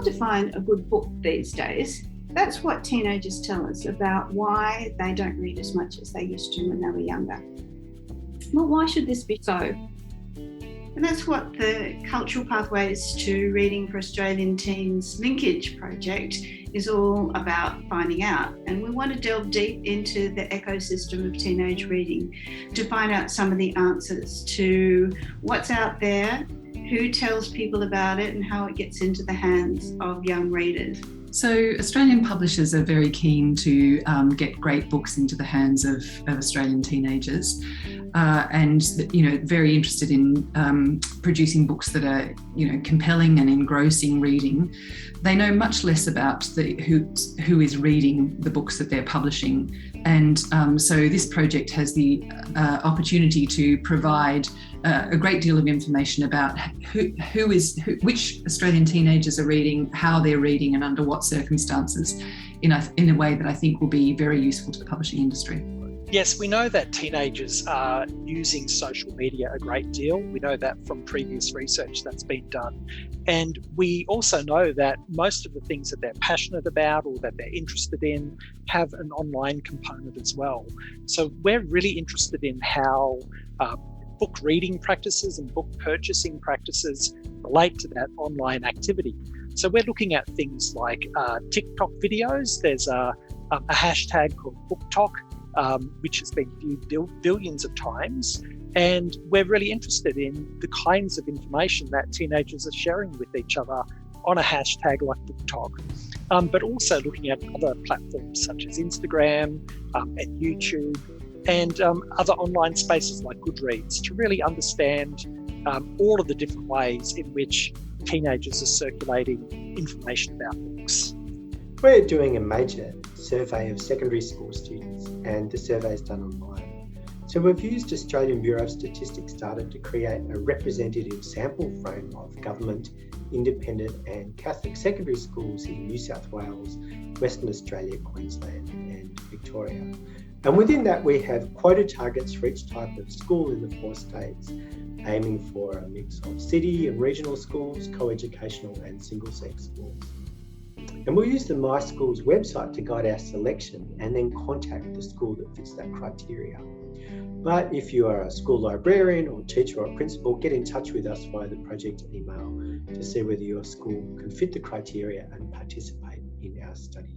hard to find a good book these days. That's what teenagers tell us about why they don't read as much as they used to when they were younger. Well, why should this be so? And that's what the Cultural Pathways to Reading for Australian Teens Linkage project is all about finding out. And we want to delve deep into the ecosystem of teenage reading to find out some of the answers to what's out there, who tells people about it, and how it gets into the hands of young readers. So Australian publishers are very keen to get great books into the hands of Australian teenagers, and very interested in producing books that are compelling and engrossing reading. They know much less about who is reading the books that they're publishing, and so this project has the opportunity to provide a great deal of information about which Australian teenagers are reading, how they're reading, and under what circumstances, in a way that I think will be very useful to the publishing industry. Yes, we know that teenagers are using social media a great deal. We know that from previous research that's been done. And we also know that most of the things that they're passionate about or that they're interested in have an online component as well. So we're really interested in how book reading practices and book purchasing practices relate to that online activity. So we're looking at things like TikTok videos. There's a hashtag called BookTok, which has been viewed billions of times. And we're really interested in the kinds of information that teenagers are sharing with each other on a hashtag like BookTok. But also looking at other platforms such as Instagram and YouTube and other online spaces like Goodreads to really understand all of the different ways in which teenagers are circulating information about books. We're doing a major survey of secondary school students, and the survey is done online. So we've used Australian Bureau of Statistics data to create a representative sample frame of government, independent and Catholic secondary schools in New South Wales, Western Australia, Queensland and Victoria. And within that, we have quota targets for each type of school in the 4 states, aiming for a mix of city and regional schools, co-educational and single-sex schools. And we'll use the My Schools website to guide our selection and then contact the school that fits that criteria. But if you are a school librarian or teacher or principal, get in touch with us via the project email to see whether your school can fit the criteria and participate in our study.